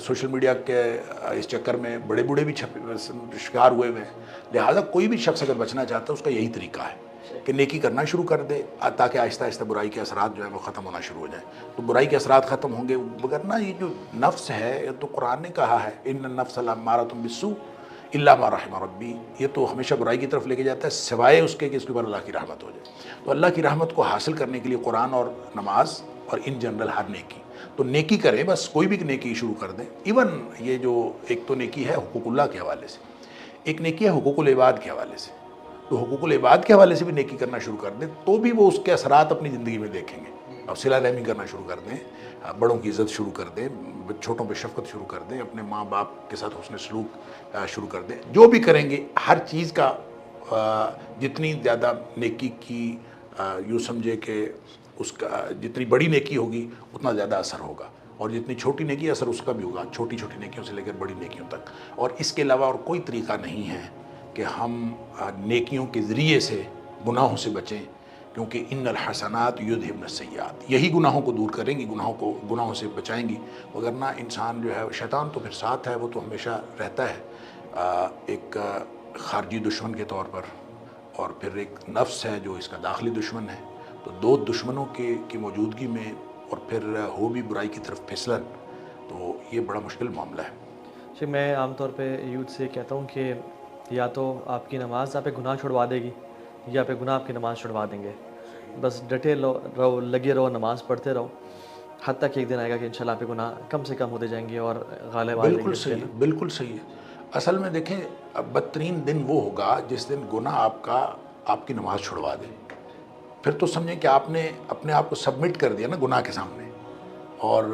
Social media کے اس چکر میں بڑے بوڑھے بھی شکار ہوئے ہوئے ہیں، لہٰذا کوئی بھی شخص اگر بچنا چاہتا ہے اس کا یہی طریقہ ہے کہ نیکی کرنا شروع کر دے تاکہ آہستہ آہستہ برائی کے اثرات جو ہیں وہ ختم ہونا شروع ہو جائیں. تو برائی کے اثرات ختم ہوں گے، ورنہ یہ جو نفس ہے یہ تو قرآن نے کہا ہے ان النفس لامارۃ بالسوء الا ما رحم ربی، یہ تو ہمیشہ برائی کی طرف لے کے جاتا ہے سوائے اس کے کہ اس کے اوپر اللہ کی رحمت ہو جائے. تو اللہ کی رحمت کو حاصل کرنے کے لیے قرآن اور نماز اور ان جنرل ہر نیکی، تو نیکی کریں، بس کوئی بھی نیکی شروع کر دیں. ایون یہ جو ایک تو نیکی ہے حقوق اللہ کے حوالے سے، ایک نیکی ہے حقوق العباد کے حوالے سے، تو حقوق العباد کے حوالے سے بھی نیکی کرنا شروع کر دیں تو بھی وہ اس کے اثرات اپنی زندگی میں دیکھیں گے. اب صلہ رحمی کرنا شروع کر دیں، بڑوں کی عزت شروع کر دیں، چھوٹوں پہ شفقت شروع کر دیں، اپنے ماں باپ کے ساتھ حسن سلوک شروع کر دیں. جو بھی کریں گے ہر چیز کا جتنی زیادہ نیکی کی یوں سمجھے کہ اس کا جتنی بڑی نیکی ہوگی اتنا زیادہ اثر ہوگا، اور جتنی چھوٹی نیکی اثر اس کا بھی ہوگا، چھوٹی چھوٹی نیکیوں سے لے کر بڑی نیکیوں تک. اور اس کے علاوہ اور کوئی طریقہ نہیں ہے کہ ہم نیکیوں کے ذریعے سے گناہوں سے بچیں، کیونکہ ان الحسنات یذھبن السیئات، یہی گناہوں کو دور کریں گی، گناہوں سے بچائیں گی. وگرنہ انسان جو ہے شیطان تو پھر ساتھ ہے، وہ تو ہمیشہ رہتا ہے ایک خارجی دشمن کے طور پر، اور پھر ایک نفس ہے جو اس کا داخلی دشمن ہے. تو دو دشمنوں کی موجودگی میں اور پھر ہو بھی برائی کی طرف پھسلن، تو یہ بڑا مشکل معاملہ ہے. جی میں عام طور پہ یوتھ سے کہتا ہوں کہ یا تو آپ کی نماز آپ پہ گناہ چھڑوا دے گی یا پہ گناہ آپ کی نماز چھڑوا دیں گے. بس ڈٹے رہو، لگے رہو، نماز پڑھتے رہو، حتیٰ کہ ایک دن آئے گا کہ انشاءاللہ آپ پہ گناہ کم سے کم ہوتے جائیں گے اور غالب آ جائیں گے. بالکل صحیح، بالکل صحیح ہے. اصل میں دیکھیں بدترین دن وہ ہوگا جس دن گناہ آپ کی نماز چھڑوا دے. پھر تو سمجھیں کہ آپ نے اپنے آپ کو سبمٹ کر دیا نا گناہ کے سامنے. اور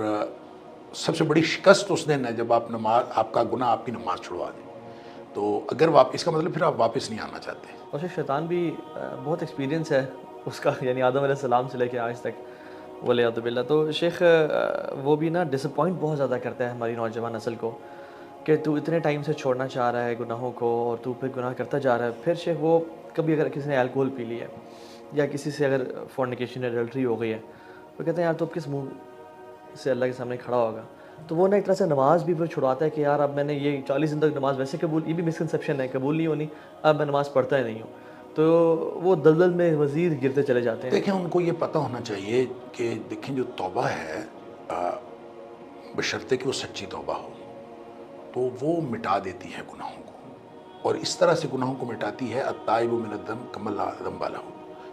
سب سے بڑی شکست اس دن ہے جب آپ کا گناہ آپ کی نماز چھڑوا دے. تو اگر اس کا مطلب پھر آپ واپس نہیں آنا چاہتے. اور شیطان بھی بہت ایکسپیرینس ہے اس کا، یعنی آدم علیہ السلام سے لے کے آج تک ولیعذ باللہ. تو شیخ وہ بھی نا ڈس اپوائنٹ بہت زیادہ کرتا ہے ہماری نوجوان نسل کو کہ تو اتنے ٹائم سے چھوڑنا چاہ رہا ہے گناہوں کو اور تو پھر گناہ کرتا جا رہا ہے. پھر شیخ وہ کبھی اگر کسی نے الکوہل پی لی ہے یا کسی سے اگر فورنیکیشن ایڈلٹری ہو گئی ہے تو کہتے ہیں یار تو اب کس منہ سے اللہ کے سامنے کھڑا ہوگا. تو وہ نا ایک طرح سے نماز بھی پھر چھڑواتا ہے کہ یار اب میں نے یہ 40 دن تک نماز ویسے قبول، یہ بھی مسکنسیپشن ہے، قبول نہیں ہونی، اب میں نماز پڑھتا ہی نہیں ہوں. تو وہ دلدل میں مزید گرتے چلے جاتے ہیں. دیکھیں ان کو یہ پتہ ہونا چاہیے کہ دیکھیں جو توبہ ہے بشرطے کہ وہ سچی توبہ ہو تو وہ مٹا دیتی ہے گناہوں کو، اور اس طرح سے گناہوں کو مٹاتی ہے التائب من الذنب کمن لا ذنب لہ،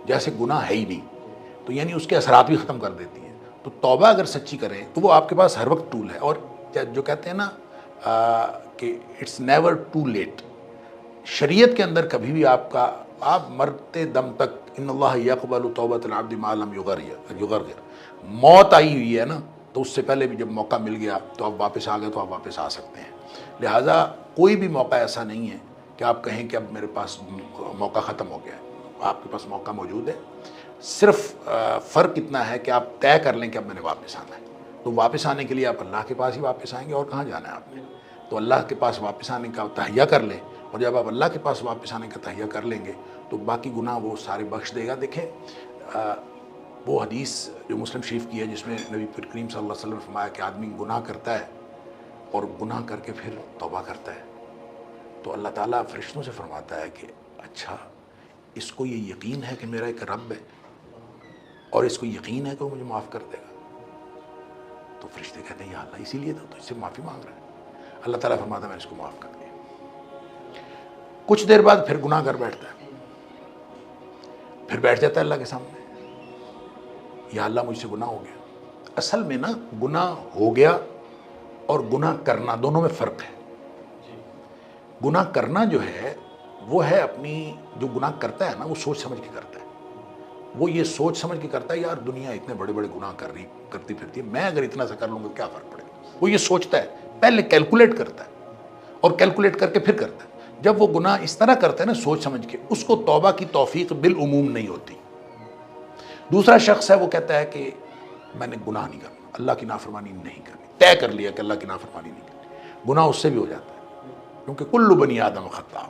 جیسے گناہ ہے ہی نہیں، تو یعنی اس کے اثرات بھی ختم کر دیتی ہے. تو توبہ اگر سچی کریں تو وہ آپ کے پاس ہر وقت ٹول ہے. اور جو کہتے ہیں نا کہ اٹس نیور ٹو لیٹ، شریعت کے اندر کبھی بھی آپ مرتے دم تک ان اللہ یقبل توبۃ العبد ما لم یغرغر، موت آئی ہوئی ہے نا تو اس سے پہلے بھی جب موقع مل گیا تو آپ واپس آ گئے تو آپ واپس آ سکتے ہیں. لہٰذا کوئی بھی موقع ایسا نہیں ہے کہ آپ کہیں کہ اب میرے پاس موقع ختم ہو گیا ہے. آپ کے پاس موقع موجود ہے، صرف فرق اتنا ہے کہ آپ طے کر لیں کہ اب میں نے واپس آنا ہے. تو واپس آنے کے لیے آپ اللہ کے پاس ہی واپس آئیں گے، اور کہاں جانا ہے آپ نے. تو اللہ کے پاس واپس آنے کا تہیہ کر لیں، اور جب آپ اللہ کے پاس واپس آنے کا تہیہ کر لیں گے تو باقی گناہ وہ سارے بخش دے گا. دیکھیں وہ حدیث جو مسلم شریف کی ہے جس میں نبی کریم صلی اللہ علیہ وسلم نے فرمایا کہ آدمی گناہ کرتا ہے اور گناہ کر کے پھر توبہ کرتا ہے تو اللہ تعالیٰ فرشتوں سے فرماتا ہے کہ اچھا اس کو یہ یقین ہے کہ میرا ایک رب ہے اور اس کو یقین ہے کہ وہ مجھے معاف کر دے گا. تو فرشتے کہتے ہیں یا اللہ اسی لیے تو اس سے معافی مانگ رہا ہے. اللہ تعالیٰ فرماتا ہے میں نے اس کو معاف کر دیا. کچھ دیر بعد پھر گناہ کر بیٹھتا ہے، پھر بیٹھ جاتا ہے اللہ کے سامنے، یا اللہ مجھ سے گناہ ہو گیا. اصل میں نا گناہ ہو گیا اور گناہ کرنا دونوں میں فرق ہے. گناہ کرنا جو ہے وہ ہے اپنی، جو گناہ کرتا ہے نا وہ سوچ سمجھ کے کرتا ہے. وہ یہ سوچ سمجھ کے کرتا ہے یار دنیا اتنے بڑے بڑے گناہ کرتی پھرتی ہے، میں اگر اتنا سا کر لوں گا کیا فرق پڑے گا. وہ یہ سوچتا ہے، پہلے کیلکولیٹ کرتا ہے اور کیلکولیٹ کر کے پھر کرتا ہے. جب وہ گناہ اس طرح کرتا ہے نا سوچ سمجھ کے، اس کو توبہ کی توفیق بالعموم نہیں ہوتی. دوسرا شخص ہے وہ کہتا ہے کہ میں نے گناہ نہیں کرنا، اللہ کی نافرمانی نہیں کرنی، طے کر لیا کہ اللہ کی نافرمانی نہیں کرنی. گناہ اس سے بھی ہو جاتا ہے کیونکہ کل بنی آدم خطاء،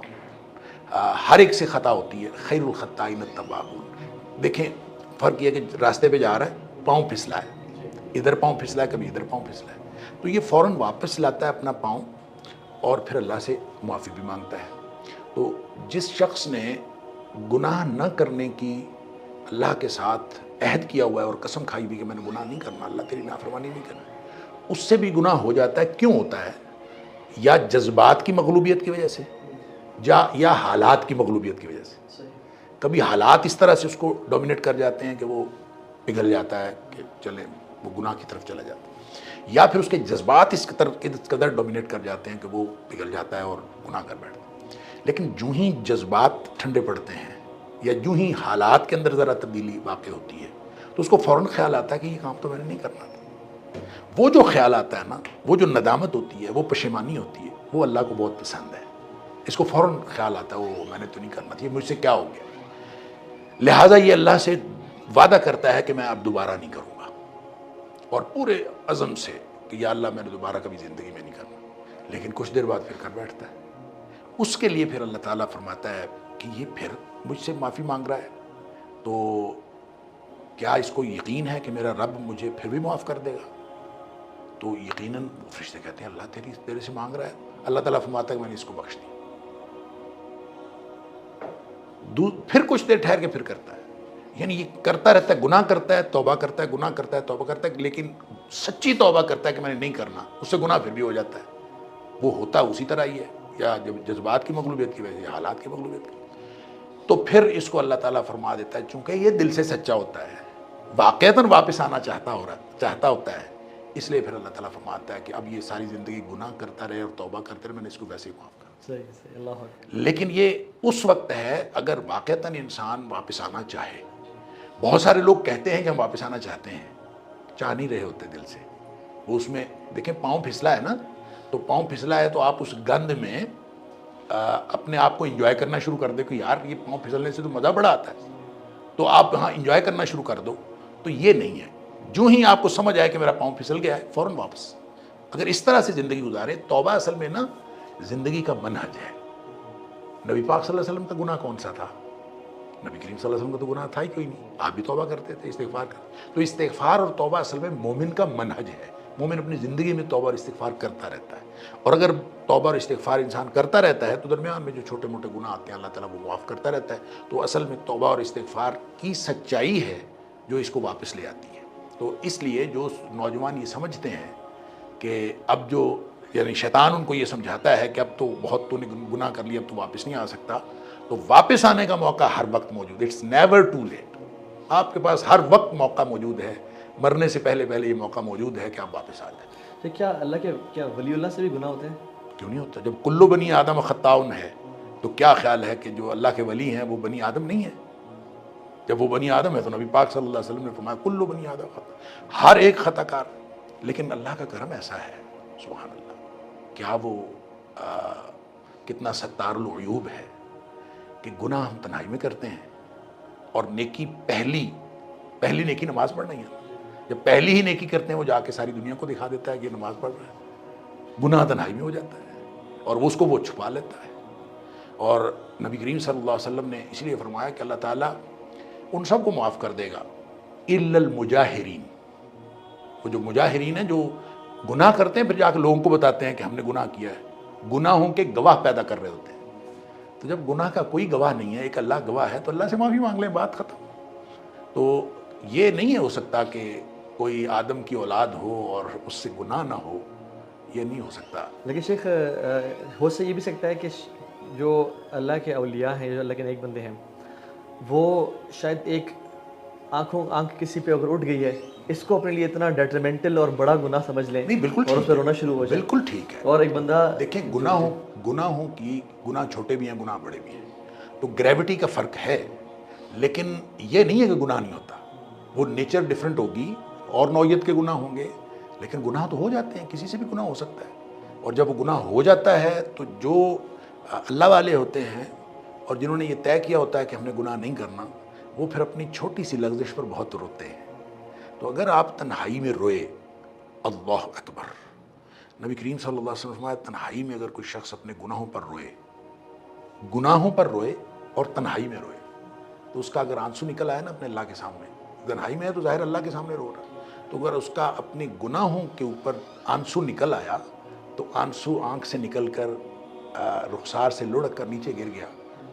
ہر ایک سے خطا ہوتی ہے. خیر الخطائین التوابون. دیکھیں فرق یہ کہ راستے پہ جا رہا ہے، پاؤں پھسلا ہے، ادھر پاؤں پھسلا ہے، کبھی ادھر پاؤں پھسلا ہے. تو یہ فوراً واپس لاتا ہے اپنا پاؤں اور پھر اللہ سے معافی بھی مانگتا ہے۔ تو جس شخص نے گناہ نہ کرنے کی اللہ کے ساتھ عہد کیا ہوا ہے اور قسم کھائی بھی کہ میں نے گناہ نہیں کرنا، اللہ تیری نافرمانی نہیں کرنا، اس سے بھی گناہ ہو جاتا ہے۔ کیوں ہوتا ہے؟ یا جذبات کی مغلوبیت کی وجہ سے، یا حالات کی مغلوبیت کی وجہ سے۔ کبھی حالات اس طرح سے اس کو ڈومینیٹ کر جاتے ہیں کہ وہ پگھل جاتا ہے کہ چلیں وہ گناہ کی طرف چلا جاتا ہے، یا پھر اس کے جذبات اس قدر ڈومینیٹ کر جاتے ہیں کہ وہ پگھل جاتا ہے اور گناہ کر بیٹھتا ہے۔ لیکن جو ہی جذبات ٹھنڈے پڑتے ہیں یا جو ہی حالات کے اندر ذرا تبدیلی واقع ہوتی ہے تو اس کو فوراً خیال آتا ہے کہ یہ کام تو میں نے نہیں کرنا تھا۔ وہ جو خیال آتا ہے نا، وہ جو ندامت ہوتی ہے، وہ پشیمانی ہوتی ہے، وہ اللہ کو بہت پسند ہے۔ اس کو فوراً خیال آتا ہے وہ میں نے تو نہیں کرنا تھا، یہ مجھ سے کیا ہو گیا۔ لہٰذا یہ اللہ سے وعدہ کرتا ہے کہ میں اب دوبارہ نہیں کروں گا، اور پورے عزم سے کہ یا اللہ میں نے دوبارہ کبھی زندگی میں نہیں کرنا، لیکن کچھ دیر بعد پھر کر بیٹھتا ہے۔ اس کے لیے پھر اللہ تعالیٰ فرماتا ہے کہ یہ پھر مجھ سے معافی مانگ رہا ہے تو کیا اس کو یقین ہے کہ میرا رب مجھے پھر بھی معاف کر دے گا؟ تو یقیناً فرشتے کہتے ہیں اللہ تیرے سے مانگ رہا ہے۔ اللہ تعالیٰ فرماتا ہے کہ میں نے اس کو بخش دی۔ پھر کچھ دیر ٹھہر کے پھر کرتا ہے، یعنی یہ کرتا رہتا ہے، گناہ کرتا ہے، توبہ کرتا ہے، گناہ کرتا ہے، توبہ کرتا ہے، لیکن سچی توبہ کرتا ہے کہ میں نے نہیں کرنا، اس سے گناہ پھر بھی ہو جاتا ہے۔ وہ ہوتا اسی طرح ہی ہے، یا جب جذبات کی مغلوبیت کی وجہ سے، حالات کی مغلوبیت کی، تو پھر اس کو اللہ تعالیٰ فرما دیتا ہے چونکہ یہ دل سے سچا ہوتا ہے، واقعتاً واپس آنا چاہتا ہوتا ہے، اس لیے پھر اللہ تعالیٰ فرماتا ہے کہ اب یہ ساری زندگی گناہ کرتا رہے اور توبہ کرتے رہے، میں نے اس کو ویسے ہی معاف کر۔ صحیح اللہ اکبر۔ لیکن یہ اس وقت ہے اگر واقعتاً انسان واپس آنا چاہے۔ بہت سارے لوگ کہتے ہیں کہ ہم واپس آنا چاہتے ہیں، چاہ نہیں رہے ہوتے دل سے۔ وہ اس میں دیکھیں پاؤں پھسلا ہے نا، تو پاؤں پھسلا ہے تو آپ اس گند میں اپنے آپ کو انجوائے کرنا شروع کر دیں کہ یار یہ پاؤں پھسلنے سے تو مزہ بڑا آتا ہے، تو آپ ہاں انجوائے کرنا شروع کر دو۔ تو یہ نہیں ہے، جو ہی آپ کو سمجھ آئے کہ میرا پاؤں پھسل گیا ہے فوراً واپس۔ اگر اس طرح سے زندگی گزارے، توبہ اصل میں نا زندگی کا منہج ہے۔ نبی پاک صلی اللہ علیہ وسلم کا گناہ کون سا تھا؟ نبی کریم صلی اللہ علیہ وسلم کا تو گناہ تھا ہی کوئی نہیں، آپ بھی توبہ کرتے تھے، استغفار کرتے۔ تو استغفار اور توبہ اصل میں مومن کا منہج ہے۔ مومن اپنی زندگی میں توبہ اور استغفار کرتا رہتا ہے، اور اگر توبہ اور استغفار انسان کرتا رہتا ہے تو درمیان میں جو چھوٹے موٹے گناہ آتے ہیں اللہ تعالیٰ وہ معاف کرتا رہتا ہے۔ تو اصل میں توبہ اور استغفار کی سچائی ہے جو اس کو واپس لے آتی ہے۔ تو اس لیے جو نوجوان یہ سمجھتے ہیں کہ اب جو یعنی شیطان ان کو یہ سمجھاتا ہے کہ اب تو بہت تو نے گناہ کر لیا، اب تو واپس نہیں آ سکتا، تو واپس آنے کا موقع ہر وقت موجود ہے۔ It's never too late. آپ کے پاس ہر وقت موقع موجود ہے، مرنے سے پہلے یہ موقع موجود ہے کہ آپ واپس آ جائیں۔ تو کیا اللہ کے ولی اللہ سے بھی گناہ ہوتے ہیں؟ کیوں نہیں ہوتا؟ جب کلو بنی آدم خطاؤن ہے تو کیا خیال ہے کہ جو اللہ کے ولی ہیں وہ بنی آدم نہیں ہے؟ جب وہ بنی آدم ہے تو نبی پاک صلی اللہ علیہ وسلم نے فرمایا کلو بنی آدم خطا، ہر ایک خطا کار۔ لیکن اللہ کا کرم ایسا ہے، سبحان اللہ، کیا وہ کتنا ستار العیوب ہے کہ گناہ ہم تنہائی میں کرتے ہیں، اور نیکی پہلی نیکی نماز پڑھنا ہی ہے۔ جب پہلی ہی نیکی کرتے ہیں وہ جا کے ساری دنیا کو دکھا دیتا ہے کہ یہ نماز پڑھ رہا ہے۔ گناہ تنہائی میں ہو جاتا ہے اور اس کو وہ چھپا لیتا ہے۔ اور نبی کریم صلی اللہ علیہ وسلم نے اس لیے فرمایا کہ اللہ تعالیٰ ان سب کو معاف کر دے گا الا المجاہرین۔ وہ جو مجاہرین ہیں جو گناہ کرتے ہیں پھر جا کے لوگوں کو بتاتے ہیں کہ ہم نے گناہ کیا ہے، گناہوں کے گواہ پیدا کر رہے ہوتے ہیں۔ تو جب گناہ کا کوئی گواہ نہیں ہے، ایک اللہ گواہ ہے، تو اللہ سے معافی مانگ لیں، بات ختم۔ تو یہ نہیں ہو سکتا کہ کوئی آدم کی اولاد ہو اور اس سے گناہ نہ ہو، یہ نہیں ہو سکتا۔ لیکن شیخ ہو سے یہ بھی سکتا ہے کہ جو اللہ کے اولیاء ہیں، جو اللہ کے نیک بندے ہیں، وہ شاید ایک آنکھ کسی پہ اگر اٹھ گئی ہے، اس کو اپنے لیے اتنا ڈیٹرمنٹل اور بڑا گناہ سمجھ لیں، نہیں بالکل اور اس پہ رونا شروع ہو جائے۔ بالکل ٹھیک ہے۔ اور ایک بندہ دیکھیں گناہوں کی گناہ چھوٹے بھی ہیں، گناہ بڑے بھی ہیں، تو گریوٹی کا فرق ہے، لیکن یہ نہیں ہے کہ گناہ نہیں ہوتا۔ وہ نیچر ڈیفرنٹ ہوگی اور نوعیت کے گناہ ہوں گے، لیکن گناہ تو ہو جاتے ہیں، کسی سے بھی گناہ ہو سکتا ہے۔ اور جب وہ گناہ ہو جاتا ہے تو جو اللہ والے ہوتے ہیں اور جنہوں نے یہ طے کیا ہوتا ہے کہ ہم نے گناہ نہیں کرنا، وہ پھر اپنی چھوٹی سی لغزش پر بہت روتے ہیں۔ تو اگر آپ تنہائی میں روئے، اللہ اکبر، نبی کریم صلی اللہ علیہ وسلم فرمایا تنہائی میں اگر کوئی شخص اپنے گناہوں پر روئے اور تنہائی میں روئے، تو اس کا اگر آنسو نکل آئے نا اپنے اللہ کے سامنے، تنہائی میں ہے تو ظاہر اللہ کے سامنے رو رہا ہے، تو اگر اس کا اپنے گناہوں کے اوپر آنسو نکل آیا تو آنسو آنکھ سے نکل کر رخسار سے لڑک کر نیچے گر گیا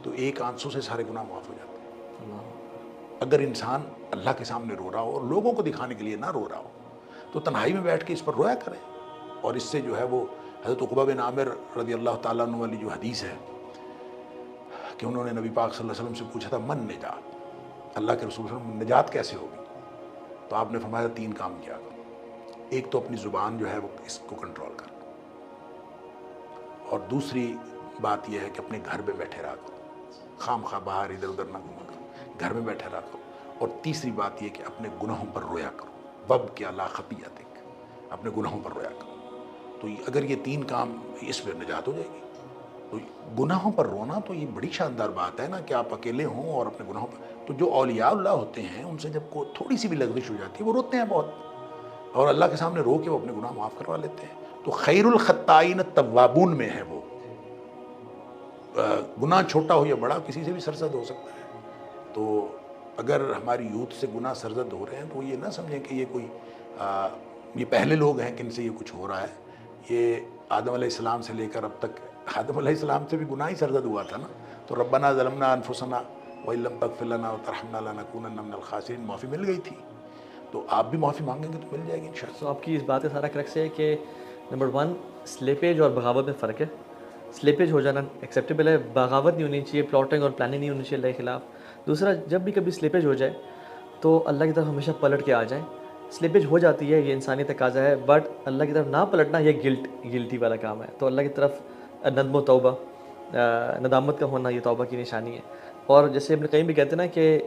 تو ایک آنسو سے سارے گناہ معاف ہو جاتے ہیں۔ اگر انسان اللہ کے سامنے رو رہا ہو اور لوگوں کو دکھانے کے لیے نہ رو رہا ہو تو تنہائی میں بیٹھ کے اس پر رویا کرے، اور اس سے جو ہے وہ حضرت عقبہ بن عامر رضی اللہ تعالیٰ عنہ والی جو حدیث ہے کہ انہوں نے نبی پاک صلی اللہ علیہ وسلم سے پوچھا تھا من نجات، اللہ کے رسول صلی اللہ علیہ وسلم نجات کیسے ہوگی؟ تو آپ نے فرمایا 3 کام کیا کرو، ایک تو اپنی زبان جو ہے وہ اس کو کنٹرول کر، اور دوسری بات یہ ہے کہ اپنے گھر میں بیٹھے رہا کرو، خام خواہ باہر ادھر ادھر نہ گھوما کرو، گھر میں بیٹھے رہا کرو، اور تیسری بات یہ کہ اپنے گناہوں پر رویا کرو، وب کیا لا خطیئتک، اپنے گناہوں پر رویا کرو۔ تو اگر یہ 3 کام، اس میں نجات ہو جائے گی۔ تو گناہوں پر رونا تو یہ بڑی شاندار بات ہے نا کہ آپ اکیلے ہوں اور اپنے گناہوں پر، تو جو اولیاء اللہ ہوتے ہیں ان سے جب کوئی تھوڑی سی بھی لغزش ہو جاتی ہے وہ روتے ہیں بہت، اور اللہ کے سامنے رو کے وہ اپنے گناہ معاف کروا لیتے ہیں۔ تو خیر الخطائین التوابون میں ہے وہ، گناہ چھوٹا ہو یا بڑا کسی سے بھی سرزد ہو سکتا ہے۔ تو اگر ہماری یوتھ سے گناہ سرزد ہو رہے ہیں تو یہ نہ سمجھیں کہ یہ کوئی یہ پہلے لوگ ہیں کن سے یہ کچھ ہو رہا ہے، یہ آدم علیہ السلام سے لے کر اب تک، آدم علیہ السلام سے بھی گناہ ہی سرزد ہوا تھا نا، تو ربنا ظلمنا انفسنا وان لم تغفر لنا وترحمنا لنکونن من الخاسرین، معافی مل گئی تھی، تو آپ بھی معافی مانگیں گے تو مل جائے گی انشاءاللہ۔ تو آپ کی اس بات کا سارا کرکس ہے کہ نمبر 1 سلیپیج اور بغاوت میں فرق ہے۔ سلیپیج ہو جانا ایکسیپٹیبل ہے، بغاوت نہیں ہونی چاہیے، پلاٹنگ اور پلاننگ نہیں ہونی چاہیے اللہ کے خلاف۔ دوسرا، جب بھی کبھی سلیپیج ہو جائے تو اللہ کی طرف ہمیشہ پلٹ کے آ جائیں۔ سلیپیج ہو جاتی ہے، یہ انسانی تقاضا ہے، بٹ اللہ کی طرف نہ پلٹنا یہ گلٹی والا کام ہے۔ تو اللہ کی طرف ندم و توبہ، ندامت کا ہونا یہ توبہ کی نشانی ہے۔ اور جیسے ابن قیم بھی کہتے ہیں نا کہ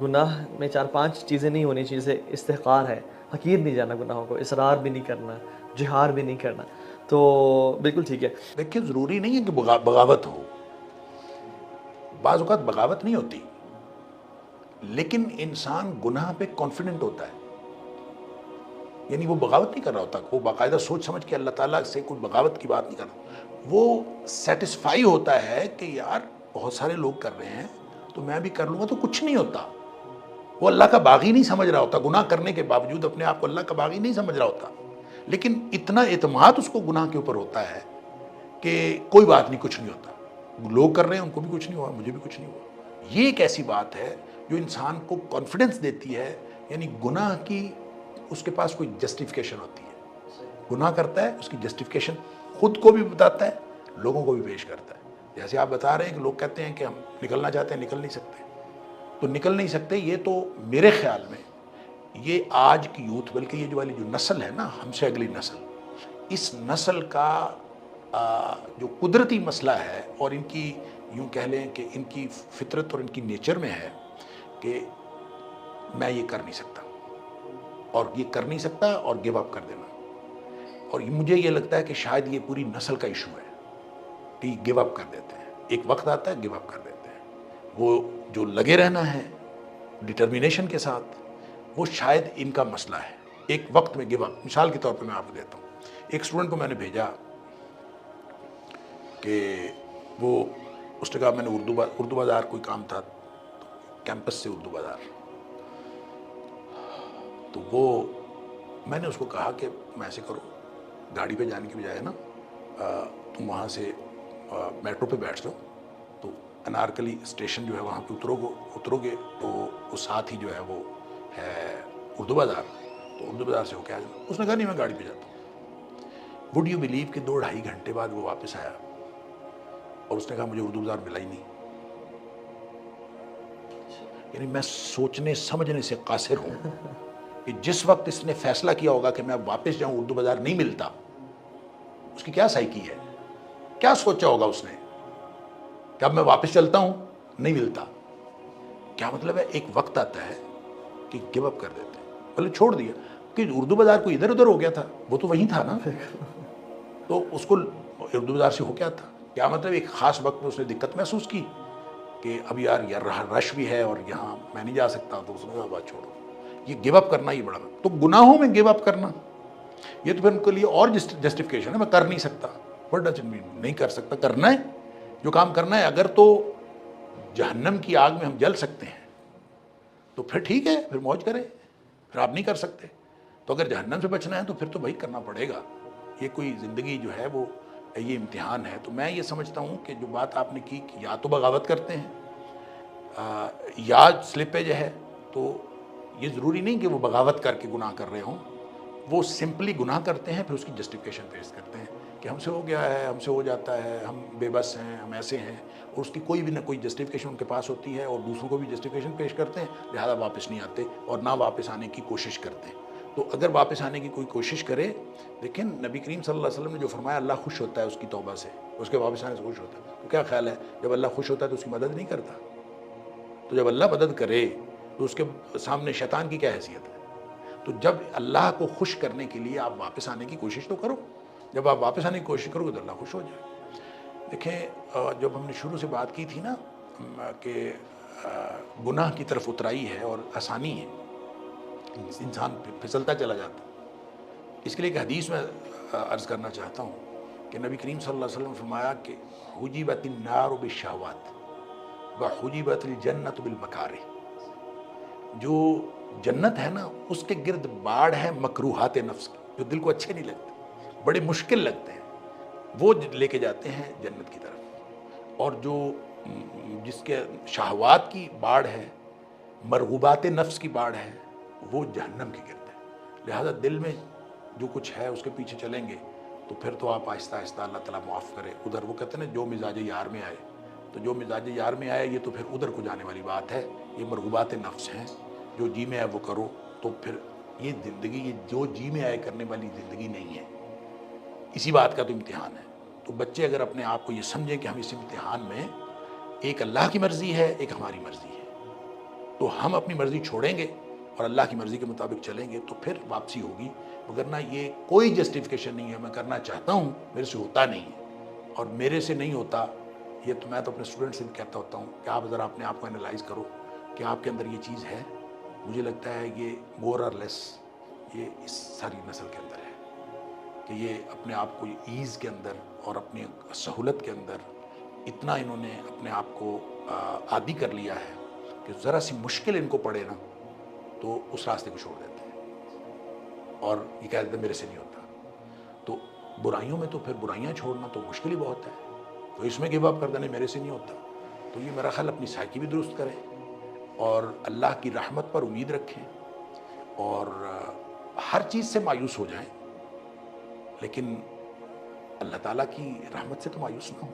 گناہ میں 4-5 چیزیں نہیں ہونی چاہیے، جیسے استحقار ہے، حقیر نہیں جانا گناہوں کو، اصرار بھی نہیں کرنا، جہار بھی نہیں کرنا۔ تو بالکل ٹھیک ہے۔ دیکھیں ضروری نہیں ہے کہ بغاوت ہو، بعض اوقات بغاوت نہیں ہوتی، لیکن انسان گناہ پہ کانفیڈنٹ ہوتا ہے، یعنی وہ بغاوت نہیں کر رہا ہوتا، وہ باقاعدہ سوچ سمجھ کے اللہ تعالیٰ سے کوئی بغاوت کی بات نہیں کر رہا، وہ سیٹسفائی ہوتا ہے کہ یار بہت سارے لوگ کر رہے ہیں تو میں بھی کر لوں گا تو کچھ نہیں ہوتا۔ وہ اللہ کا باغی نہیں سمجھ رہا ہوتا، گناہ کرنے کے باوجود اپنے آپ کو اللہ کا باغی نہیں سمجھ رہا ہوتا، لیکن اتنا اعتماد اس کو گناہ کے اوپر ہوتا ہے کہ کوئی بات نہیں، کچھ نہیں ہوتا، لوگ کر رہے ہیں ان کو بھی کچھ نہیں ہوا، مجھے بھی کچھ نہیں ہوا۔ یہ ایک ایسی بات ہے جو انسان کو کانفیڈنس دیتی ہے، یعنی گناہ کی اس کے پاس کوئی جسٹیفیکیشن ہوتی ہے، گناہ کرتا ہے اس کی جسٹیفیکیشن خود کو بھی بتاتا ہے، لوگوں کو بھی پیش کرتا ہے۔ جیسے آپ بتا رہے ہیں کہ لوگ کہتے ہیں کہ ہم نکلنا چاہتے ہیں، نکل نہیں سکتے، تو نکل نہیں سکتے، یہ تو میرے خیال میں یہ آج کی یوتھ، بلکہ یہ جو والی جو نسل ہے نا، ہم سے اگلی نسل، اس نسل کا جو قدرتی مسئلہ ہے، اور ان کی یوں کہہ لیں کہ ان کی فطرت اور ان کی نیچر میں ہے کہ میں یہ کر نہیں سکتا، اور یہ کر نہیں سکتا اور گیو اپ کر دینا۔ اور مجھے یہ لگتا ہے کہ شاید یہ پوری نسل کا ایشو ہے کہ یہ گیو اپ کر دیتے ہیں، ایک وقت آتا ہے گیو اپ کر دیتے ہیں، وہ جو لگے رہنا ہے ڈٹرمینیشن کے ساتھ، وہ شاید ان کا مسئلہ ہے، ایک وقت میں گیو اپ۔ مثال کے طور پہ میں آپ کو دیتا ہوں، ایک اسٹوڈنٹ کو میں نے بھیجا کہ وہ اس نے کہا میں نے اردو بازار کوئی کام تھا، کیمپس سے اردو بازار، تو وہ میں نے اس کو کہا کہ میں ایسے کرو، گاڑی پہ جانے کی بجائے نا تم وہاں سے میٹرو پہ بیٹھ جاؤ، تو انارکلی اسٹیشن جو ہے وہاں پہ اترو گے تو اس ساتھ ہی جو ہے وہ ہے اردو بازار، تو اردو بازار سے ہو کے آ جاؤ۔ اس نے کہا نہیں میں گاڑی پہ جاتا ہوں۔ وڈ یو بلیو کہ 2-2.5 گھنٹے بعد وہ واپس آیا اور اس نے کہا مجھے اردو بازار ملا ہی نہیں۔ یعنی میں سوچنے سمجھنے سے قاصر ہوں کہ جس وقت اس نے فیصلہ کیا ہوگا کہ میں واپس جاؤں، اردو بازار نہیں ملتا، اس کی کیا سائیکی ہے، کیا سوچا ہوگا اس نے کہ اب میں واپس چلتا ہوں نہیں ملتا۔ کیا مطلب ہے، ایک وقت آتا ہے کہ گیو اپ کر دیتے ہیں، بھلے چھوڑ دیا کہ اردو بازار کو ادھر ادھر ہو گیا تھا، وہ تو وہیں تھا نا، تو اس کو اردو بازار سے ہو کیا تھا، کیا مطلب ایک خاص وقت میں اس نے دقت محسوس کی کہ اب یار رش بھی ہے اور یہاں میں نہیں جا سکتا، تو اس نے کہا بات چھوڑو۔ یہ گیو اپ کرنا ہی بڑا، تو گناہوں میں گیو اپ کرنا یہ تو پھر ان کے لیے اور جسٹیفیکیشن ہے، میں کر نہیں سکتا، وٹ ڈز اٹ مین، نہیں کر سکتا، کرنا ہے جو کام کرنا ہے۔ اگر تو جہنم کی آگ میں ہم جل سکتے ہیں تو پھر ٹھیک ہے، پھر موج کریں، پھر آپ نہیں کر سکتے۔ تو اگر جہنم سے بچنا ہے تو پھر تو بھائی کرنا پڑے گا. یہ کوئی زندگی جو ہے وہ یہ امتحان ہے. تو میں یہ سمجھتا ہوں کہ جو بات آپ نے کی کہ یا تو بغاوت کرتے ہیں یا سلپیج ہے، تو یہ ضروری نہیں کہ وہ بغاوت کر کے گناہ کر رہے ہوں. وہ سمپلی گناہ کرتے ہیں، پھر اس کی جسٹیفیکیشن پیش کرتے ہیں کہ ہم سے ہو گیا ہے، ہم سے ہو جاتا ہے، ہم بے بس ہیں، ہم ایسے ہیں، اور اس کی کوئی بھی نہ کوئی جسٹیفیکیشن ان کے پاس ہوتی ہے، اور دوسروں کو بھی جسٹیفیکیشن پیش کرتے ہیں، لہذا واپس نہیں آتے اور نہ واپس آنے کی کوشش کرتے ہیں. تو اگر واپس آنے کی کوئی کوشش کرے، لیکن نبی کریم صلی اللہ علیہ وسلم نے جو فرمایا اللہ خوش ہوتا ہے اس کی توبہ سے، اس کے واپس آنے سے خوش ہوتا ہے. تو کیا خیال ہے، جب اللہ خوش ہوتا ہے تو اس کی مدد نہیں کرتا؟ تو جب اللہ مدد کرے تو اس کے سامنے شیطان کی کیا حیثیت ہے؟ تو جب اللہ کو خوش کرنے کے لیے آپ واپس آنے کی کوشش تو کرو. جب آپ واپس آنے کی کوشش کرو گے تو اللہ خوش ہو جائے. دیکھیں جب ہم نے شروع سے بات کی تھی نا کہ گناہ کی طرف اترائی ہے اور آسانی ہے، انسان پھسلتا چلا جاتا. اس کے لیے ایک حدیث میں عرض کرنا چاہتا ہوں کہ نبی کریم صلی اللہ علیہ وسلم نے فرمایا کہ حجبت النار بالشہوات وحجبت الجنت بالمکارہ. جو جنت ہے نا اس کے گرد باڑ ہے مکروہات نفس کی، جو دل کو اچھے نہیں لگتے، بڑے مشکل لگتے ہیں، وہ لے کے جاتے ہیں جنت کی طرف. اور جو جس کے شہوات کی باڑ ہے، مرغوبات نفس کی باڑ ہے، وہ جہنم کی گرد ہے. لہذا دل میں جو کچھ ہے اس کے پیچھے چلیں گے تو پھر تو آپ آہستہ آہستہ اللہ تعالیٰ معاف کرے. ادھر وہ کہتے ہیں نا جو مزاج یار میں آئے، تو جو مزاج یار میں آئے یہ تو پھر ادھر کو جانے والی بات ہے. یہ مرغوبات نفس ہیں، جو جی میں آئے وہ کرو. تو پھر یہ زندگی، یہ جو جی میں آئے کرنے والی زندگی نہیں ہے. اسی بات کا تو امتحان ہے. تو بچے اگر اپنے آپ کو یہ سمجھیں کہ ہم اس امتحان میں ایک اللہ کی مرضی ہے، ایک ہماری مرضی ہے، تو ہم اپنی مرضی چھوڑیں گے اور اللہ کی مرضی کے مطابق چلیں گے تو پھر واپسی ہوگی. وگرنہ یہ کوئی جسٹیفیکیشن نہیں ہے میں کرنا چاہتا ہوں میرے سے ہوتا نہیں ہے، اور میرے سے نہیں ہوتا. یہ تو میں تو اپنے اسٹوڈنٹ سے بھی کہتا ہوتا ہوں کہ آپ ذرا اپنے آپ کو انالائز کرو کہ آپ کے اندر یہ چیز ہے. مجھے لگتا ہے یہ مور اور لیس یہ اس ساری نسل کے اندر ہے کہ یہ اپنے آپ کو ایز کے اندر اور اپنی سہولت کے اندر اتنا انہوں نے اپنے آپ کو عادی کر لیا ہے کہ ذرا سی مشکل ان کو پڑے نا تو اس راستے کو چھوڑ دیتے ہیں اور یہ کہہ دیتے ہیں میرے سے نہیں ہوتا. تو برائیوں میں تو پھر برائیاں چھوڑنا تو مشکل ہی بہت ہے. تو اس میں گیو اپ کر دینا میرے سے نہیں ہوتا. تو یہ میرا خیال اپنی سائیکی بھی درست کریں اور اللہ کی رحمت پر امید رکھیں اور ہر چیز سے مایوس ہو جائیں، لیکن اللہ تعالیٰ کی رحمت سے تو مایوس نہ ہوں.